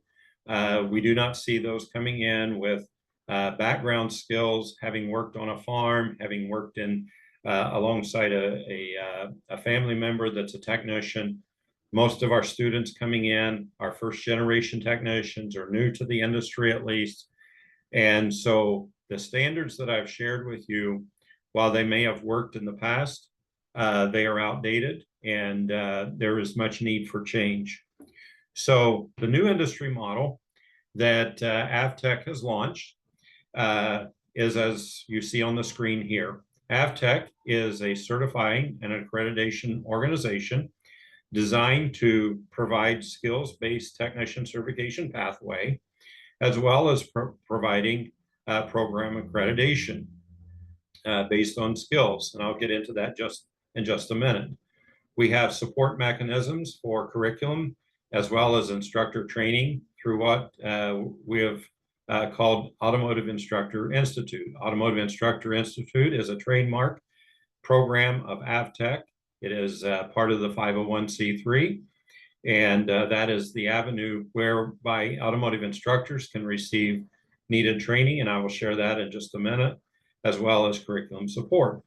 We do not see those coming in with background skills, having worked on a farm, having worked in alongside a family member that's a technician. Most of our students coming in are first generation technicians or new to the industry at least. And so the standards that I've shared with you, while they may have worked in the past, they are outdated and there is much need for change. So the new industry model that AvTech has launched is, as you see on the screen here. AvTech is a certifying and accreditation organization designed to provide skills-based technician certification pathway, as well as providing program accreditation based on skills. And I'll get into that in just a minute. We have support mechanisms for curriculum, as well as instructor training through what we have called Automotive Instructor Institute. Automotive Instructor Institute is a trademark program of AvTech. It is part of the 501c3. And that is the avenue whereby automotive instructors can receive needed training, and I will share that in just a minute, as well as curriculum support.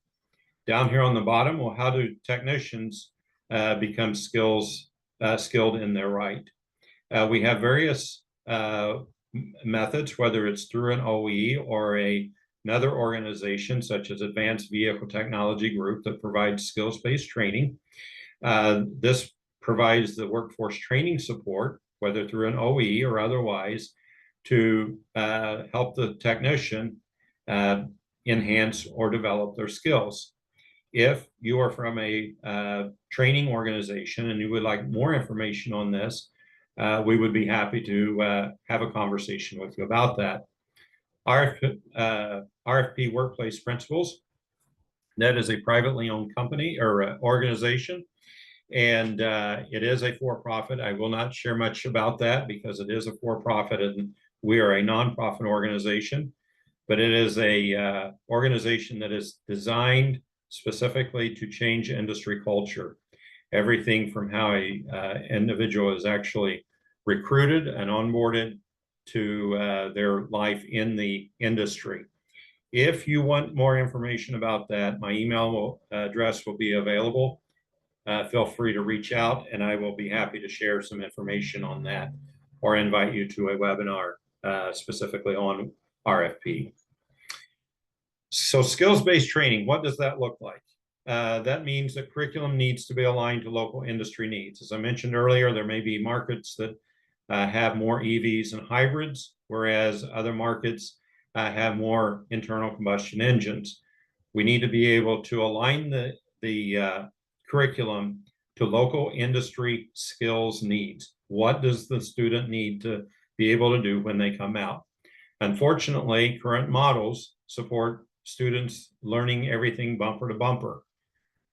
Down here on the bottom, well, how do technicians become skilled in their right? We have various methods, whether it's through an OE or another organization such as Advanced Vehicle Technology Group that provides skills-based training. This provides the workforce training support, whether through an OE or otherwise, to help the technician enhance or develop their skills. If you are from a training organization and you would like more information on this, we would be happy to have a conversation with you about that. RFP Workplace Principles, that is a privately owned company or organization. And it is a for-profit. I will not share much about that because it is a for-profit and we are a nonprofit organization, but it is a organization that is designed specifically to change industry culture. Everything from how a individual is actually recruited and onboarded to their life in the industry. If you want more information about that, my email address will be available. Feel free to reach out and I will be happy to share some information on that or invite you to a webinar specifically on RFP. So skills-based training, what does that look like? That means that curriculum needs to be aligned to local industry needs. As I mentioned earlier, there may be markets that have more EVs and hybrids, whereas other markets have more internal combustion engines. We need to be able to align the curriculum to local industry skills needs. What does the student need to be able to do when they come out? Unfortunately, current models support students learning everything bumper to bumper,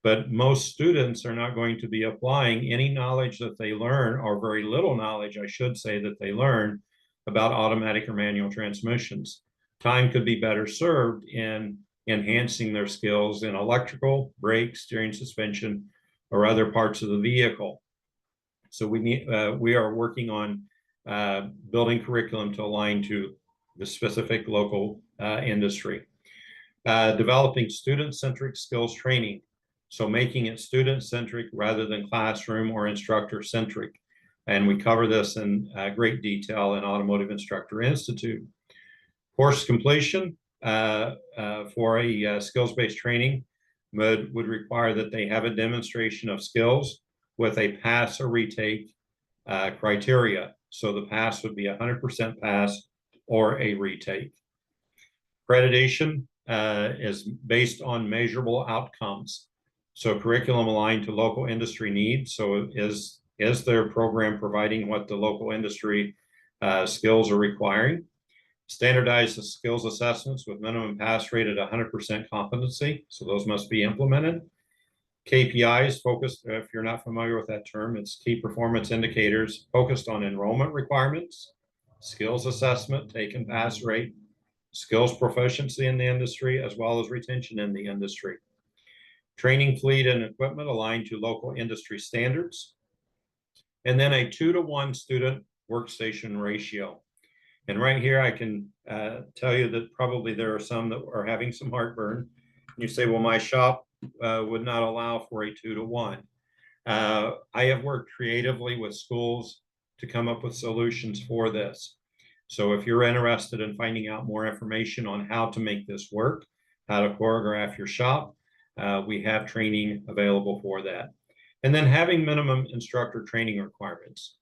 but most students are not going to be applying any knowledge that they learn, or very little knowledge, I should say, that they learn about automatic or manual transmissions. Time could be better served in enhancing their skills in electrical, brake, steering, suspension, or other parts of the vehicle. So we are working on building curriculum to align to the specific local industry. Developing student-centric skills training. So making it student-centric rather than classroom or instructor-centric. And we cover this in great detail in Automotive Instructor Institute. Course completion for a skills-based training would require that they have a demonstration of skills with a pass or retake criteria. So the pass would be 100% pass or a retake. Accreditation is based on measurable outcomes. So curriculum aligned to local industry needs. So is their program providing what the local industry skills are requiring? Standardize the skills assessments with minimum pass rate at 100% competency. So those must be implemented. KPIs focused, if you're not familiar with that term, it's key performance indicators focused on enrollment requirements, skills assessment, take and pass rate, skills proficiency in the industry, as well as retention in the industry. Training fleet and equipment aligned to local industry standards. And then a 2-to-1 student workstation ratio. And right here, I can tell you that probably there are some that are having some heartburn. You say, well, my shop would not allow for a 2-to-1. I have worked creatively with schools to come up with solutions for this. So if you're interested in finding out more information on how to make this work, how to choreograph your shop, we have training available for that. And then having minimum instructor training requirements.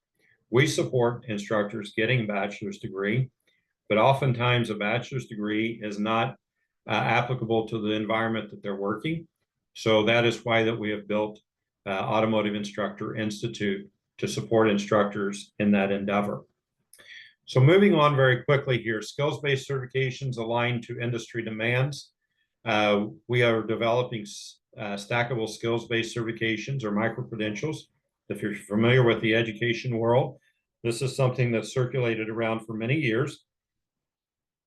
We support instructors getting a bachelor's degree, but oftentimes a bachelor's degree is not applicable to the environment that they're working. So that is why that we have built Automotive Instructor Institute to support instructors in that endeavor. So moving on very quickly here, skills-based certifications aligned to industry demands. We are developing stackable skills-based certifications or micro-credentials. If you're familiar with the education world, this is something that's circulated around for many years.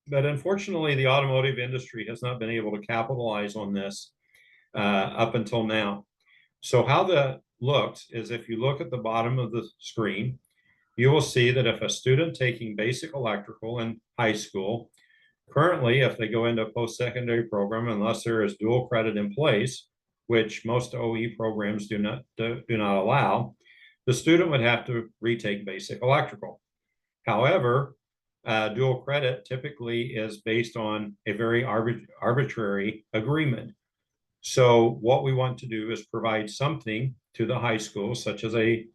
But unfortunately, the automotive industry has not been able to capitalize on this up until now. So how that looks is if you look at the bottom of the screen, you will see that if a student taking basic electrical in high school, currently, if they go into a post-secondary program, unless there is dual credit in place, which most OE programs do not allow, the student would have to retake basic electrical. However, dual credit typically is based on a very arbitrary agreement. So what we want to do is provide something to the high school, such as a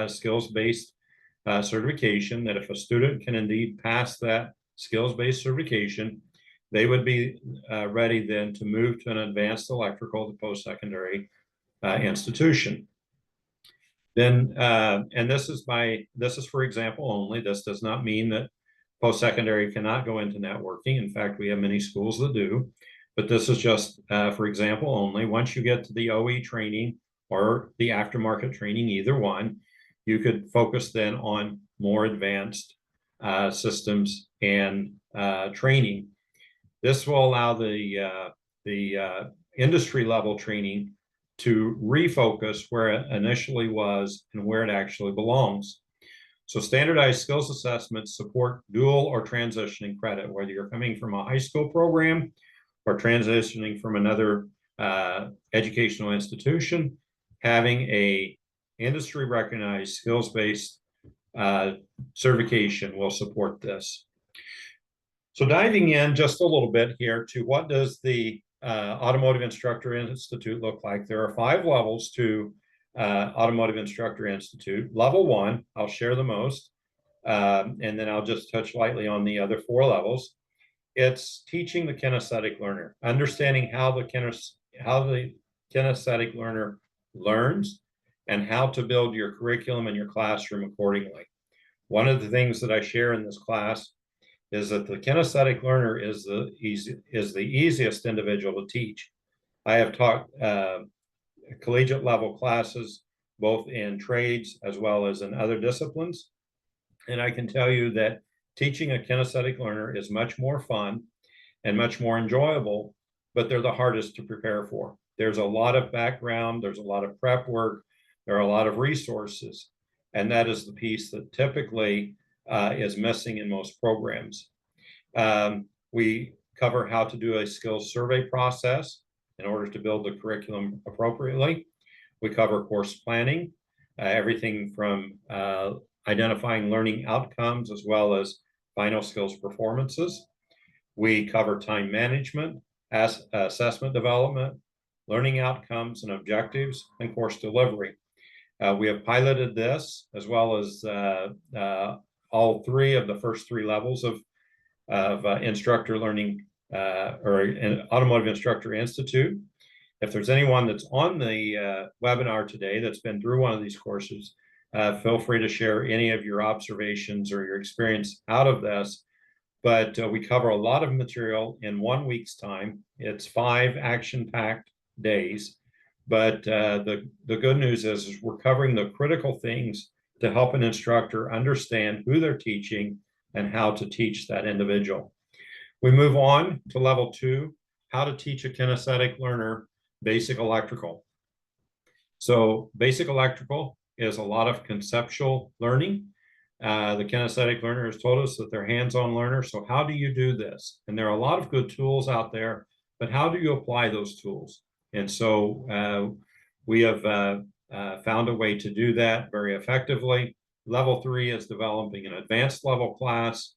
skills-based certification, that if a student can indeed pass that skills-based certification, they would be ready then to move to an advanced electrical to post-secondary institution. Then, and this is for example only. This does not mean that post-secondary cannot go into networking. In fact, we have many schools that do, but this is just for example only. Once you get to the OE training or the aftermarket training, either one. You could focus then on more advanced systems and training. This will allow the industry level training to refocus where it initially was and where it actually belongs. So standardized skills assessments support dual or transitioning credit, whether you're coming from a high school program or transitioning from another educational institution. Having a industry recognized skills-based certification will support this. So diving in just a little bit here to what does the Automotive Instructor Institute look like? There are 5 levels to Automotive Instructor Institute. Level 1, I'll share the most, and then I'll just touch lightly on the other 4 levels. It's teaching the kinesthetic learner, understanding how the kinesthetic learner learns and how to build your curriculum and your classroom accordingly. One of the things that I share in this class is that the kinesthetic learner is the easiest individual to teach. I have taught collegiate level classes, both in trades as well as in other disciplines. And I can tell you that teaching a kinesthetic learner is much more fun and much more enjoyable, but they're the hardest to prepare for. There's a lot of background, there's a lot of prep work, there are a lot of resources, and that is the piece that typically is missing in most programs. We cover how to do a skills survey process in order to build the curriculum appropriately. We cover course planning, everything from identifying learning outcomes as well as final skills performances. We cover time management, assessment development, learning outcomes and objectives, and course delivery. We have piloted this as well as all 3 of the first 3 levels of instructor learning or an Automotive Instructor Institute. If there's anyone that's on the webinar today that's been through one of these courses, feel free to share any of your observations or your experience out of this. But we cover a lot of material in 1 week's time. It's 5 action-packed days. But the good news is we're covering the critical things to help an instructor understand who they're teaching and how to teach that individual. We move on to level 2, how to teach a kinesthetic learner basic electrical. So basic electrical is a lot of conceptual learning. The kinesthetic learner has told us that they're hands-on learners. So how do you do this? And there are a lot of good tools out there, but how do you apply those tools? And so we have found a way to do that very effectively. Level 3 is developing an advanced level class.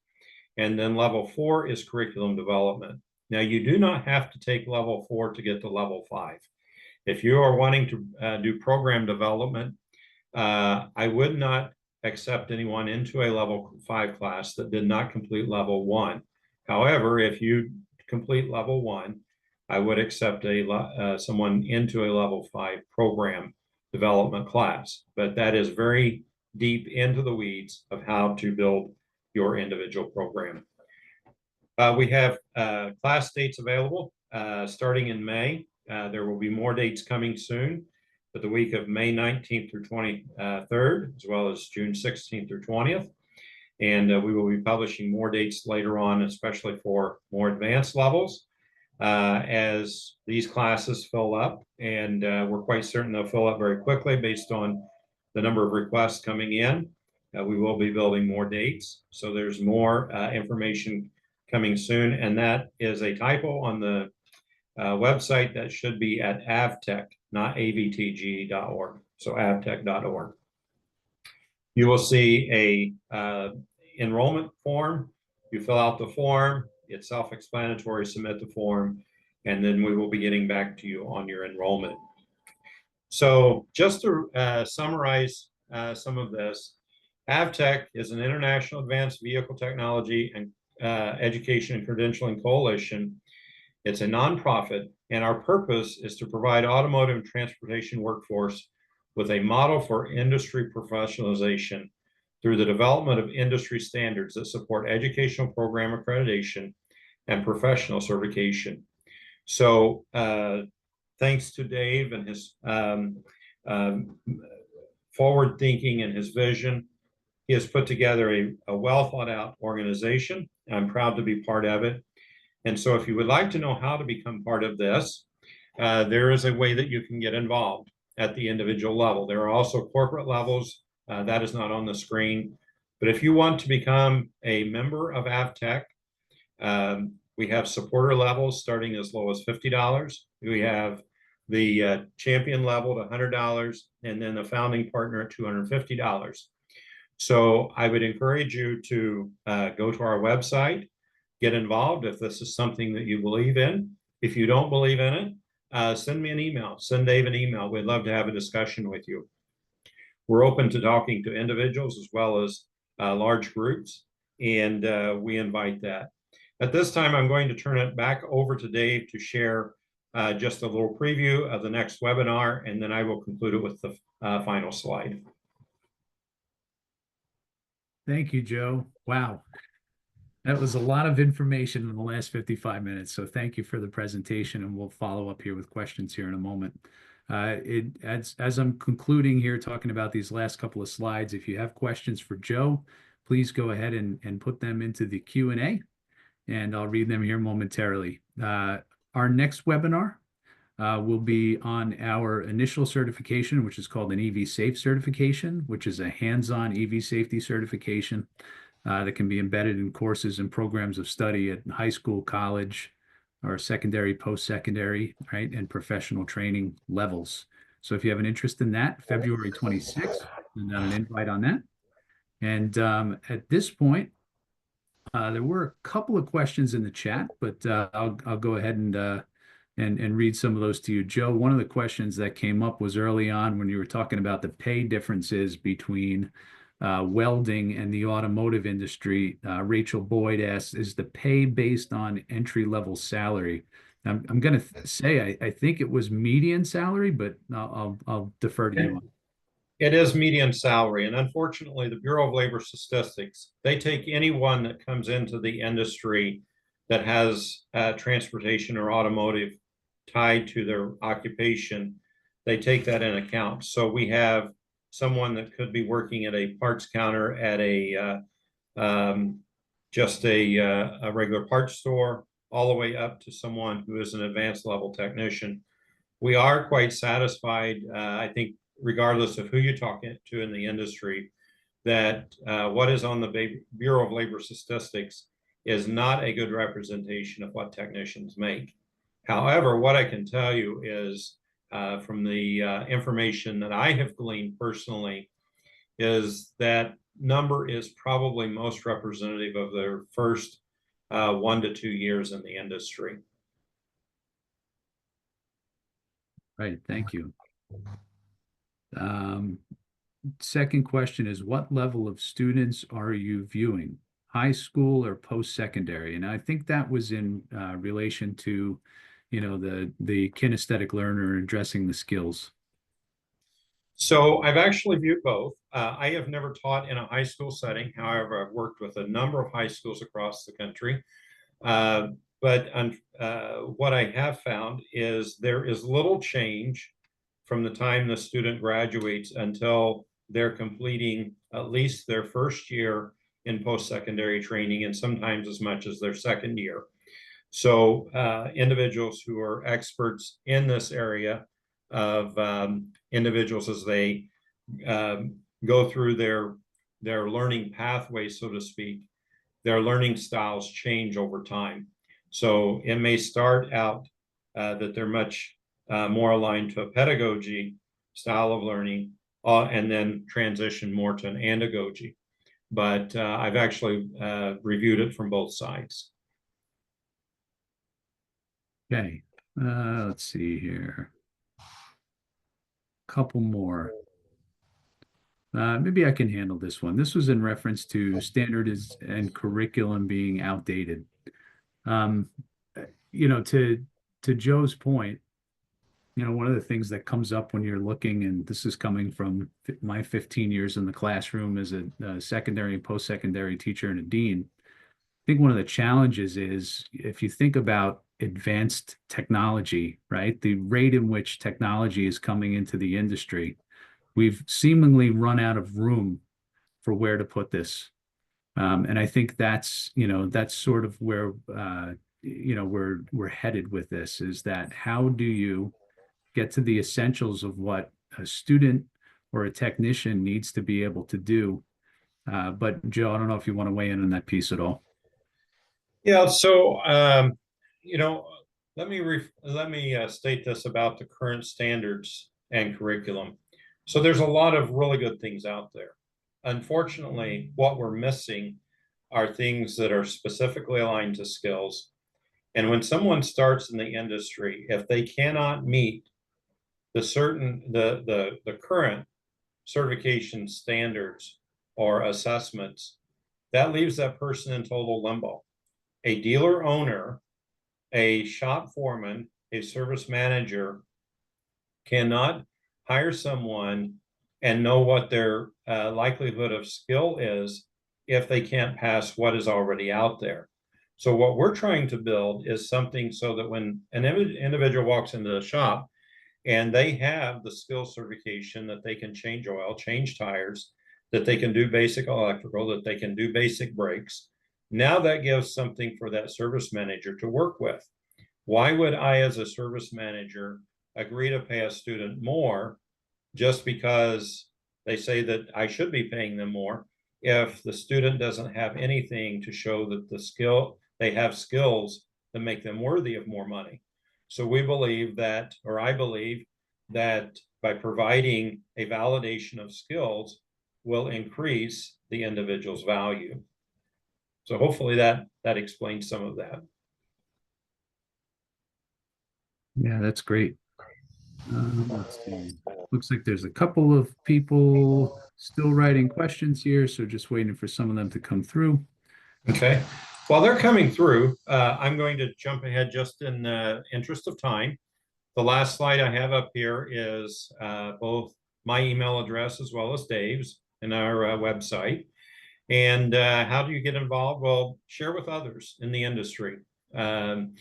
And then level 4 is curriculum development. Now, you do not have to take level 4 to get to level 5. If you are wanting to do program development, I would not accept anyone into a level 5 class that did not complete level 1. However, if you complete level 1, I would accept someone into a level 5 program development class. But that is very deep into the weeds of how to build your individual program. We have class dates available starting in May. There will be more dates coming soon, but the week of May 19th through 23rd, as well as June 16th through 20th. And we will be publishing more dates later on, especially for more advanced levels as these classes fill up. And we're quite certain they'll fill up very quickly based on the number of requests coming in. We will be building more dates. So there's more information coming soon. And that is a typo on the website. That should be at avtech, not avtg.org. So avtech.org. You will see a enrollment form. You fill out the form. It's self-explanatory. Submit the form, and then we will be getting back to you on your enrollment. So just to summarize some of this, AvTech is an international advanced vehicle technology and education and credentialing coalition. It's a nonprofit, and our purpose is to provide automotive and transportation workforce with a model for industry professionalization through the development of industry standards that support educational program accreditation and professional certification. So thanks to Dave and his forward thinking in his vision. He has put together a well thought out organization. I'm proud to be part of it. And so if you would like to know how to become part of this, there is a way that you can get involved at the individual level. There are also corporate levels. That is not on the screen. But if you want to become a member of AvTech, we have supporter levels starting as low as $50. We have the champion level at $100, and then the founding partner at $250. So I would encourage you to go to our website, get involved if this is something that you believe in. If you don't believe in it, send me an email, send Dave an email. We'd love to have a discussion with you. We're open to talking to individuals as well as large groups, and we invite that. At this time, I'm going to turn it back over to Dave to share just a little preview of the next webinar, and then I will conclude it with the final slide. Thank you, Joe. Wow. That was a lot of information in the last 55 minutes. So thank you for the presentation, and we'll follow up here with questions here in a moment. As I'm concluding here, talking about these last couple of slides, if you have questions for Joe, please go ahead and put them into the Q&A, and I'll read them here momentarily. Our next webinar will be on our initial certification, which is called an EV Safe certification, which is a hands-on EV safety certification that can be embedded in courses and programs of study at high school, college, or secondary, post-secondary, right, and professional training levels. So if you have an interest in that, February 26th, send out an invite on that. And at this point, there were a couple of questions in the chat, but I'll go ahead and read some of those to you. Joe, one of the questions that came up was early on when you were talking about the pay differences between welding and the automotive industry. Rachel Boyd asks, is the pay based on entry-level salary? I'm going to say I think it was median salary, but I'll defer to you. It is median salary, and unfortunately, the Bureau of Labor Statistics, they take anyone that comes into the industry that has transportation or automotive tied to their occupation. They take that in account. So we have someone that could be working at a parts counter at a just a regular parts store, all the way up to someone who is an advanced level technician. We are quite satisfied, I think, regardless of who you talk to in the industry, that what is on the Bureau of Labor Statistics is not a good representation of what technicians make. However, what I can tell you is from the information that I have gleaned personally is that number is probably most representative of their first 1 to 2 years in the industry. Right, thank you. Second question is, what level of students are you viewing? High school or post-secondary? And I think that was in relation to, you know, the kinesthetic learner addressing the skills. So I've actually viewed both. I have never taught in a high school setting. However, I've worked with a number of high schools across the country. But what I have found is there is little change from the time the student graduates until they're completing at least their first year in post-secondary training, and sometimes as much as their second year. So individuals who are experts in this area of individuals as they go through their learning pathway, so to speak, their learning styles change over time. So it may start out that they're much more aligned to a pedagogy style of learning and then transition more to an andragogy. But I've actually reviewed it from both sides. Okay, let's see here. Couple more. Maybe I can handle this one. This was in reference to standards and curriculum being outdated. You know, to Joe's point, you know, one of the things that comes up when you're looking, and this is coming from my 15 years in the classroom as a secondary and post-secondary teacher and a dean, I think one of the challenges is if you think about advanced technology, right? The rate in which technology is coming into the industry, we've seemingly run out of room for where to put this. And I think that's sort of where we're headed with this, is that how do you get to the essentials of what a student or a technician needs to be able to do? But Joe, I don't know if you want to weigh in on that piece at all. Yeah, so you know, let me state this about the current standards and curriculum. So there's a lot of really good things out there. Unfortunately, what we're missing are things that are specifically aligned to skills. And when someone starts in the industry, if they cannot meet the current certification standards or assessments, that leaves that person in total limbo. A dealer owner, a shop foreman, a service manager cannot hire someone and know what their likelihood of skill is if they can't pass what is already out there. So what we're trying to build is something so that when an individual walks into the shop and they have the skill certification that they can change oil, change tires, that they can do basic electrical, that they can do basic brakes. Now that gives something for that service manager to work with. Why would I, as a service manager, agree to pay a student more just because they say that I should be paying them more if the student doesn't have anything to show that they have skills that make them worthy of more money? So we believe that, or I believe that by providing a validation of skills will increase the individual's value. So hopefully that explains some of that. Yeah, that's great. Let's see. Looks like there's a couple of people still writing questions here, so just waiting for some of them to come through. Okay. While they're coming through, I'm going to jump ahead just in the interest of time. The last slide I have up here is both my email address as well as Dave's and our website. And how do you get involved? Well, share with others in the industry. Um,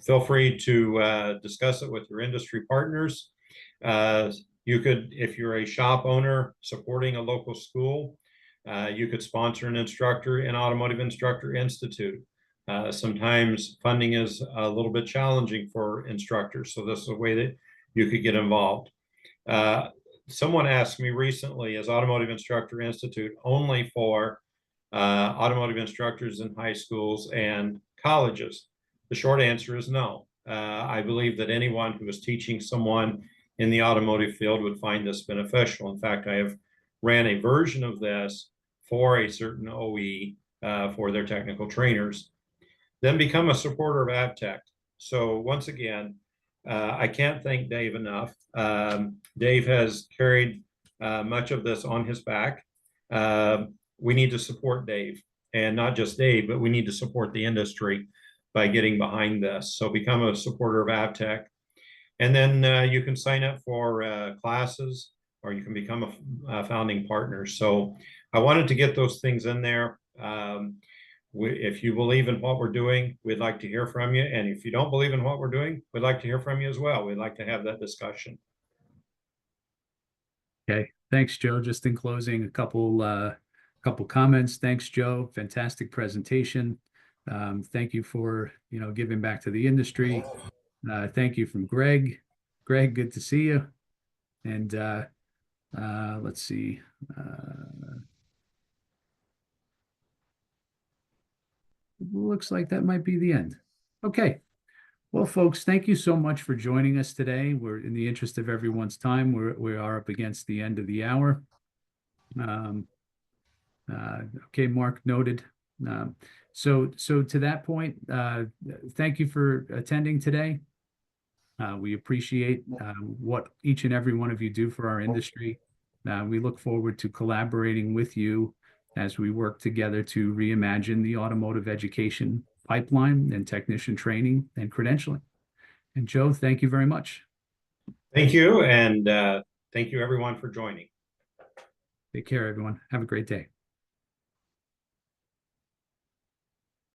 Feel free to discuss it with your industry partners. You could, if you're a shop owner supporting a local school, you could sponsor an instructor in Automotive Instructor Institute. Sometimes funding is a little bit challenging for instructors, so this is a way that you could get involved. Someone asked me recently, is Automotive Instructor Institute only for automotive instructors in high schools and colleges? The short answer is no. I believe that anyone who is teaching someone in the automotive field would find this beneficial. In fact, I have ran a version of this for a certain OE for their technical trainers. Then become a supporter of AvTech. So once again, I can't thank Dave enough. Dave has carried much of this on his back. We need to support Dave, and not just Dave, but we need to support the industry by getting behind this. So become a supporter of AvTech. And then you can sign up for classes, or you can become a founding partner. So I wanted to get those things in there. If you believe in what we're doing, we'd like to hear from you. And if you don't believe in what we're doing, we'd like to hear from you as well. We'd like to have that discussion. Okay, thanks, Joe. Just in closing, a couple comments. Thanks, Joe. Fantastic presentation. Thank you for giving back to the industry. Thank you from Greg. Greg, good to see you. And let's see. Looks like that might be the end. Okay. Well, folks, thank you so much for joining us today. We're in the interest of everyone's time. We are up against the end of the hour. Okay, Mark, noted. So to that point, thank you for attending today. We appreciate what each and every one of you do for our industry. We look forward to collaborating with you as we work together to reimagine the automotive education pipeline and technician training and credentialing. And Joe, thank you very much. Thank you. And thank you, everyone, for joining. Take care, everyone. Have a great day.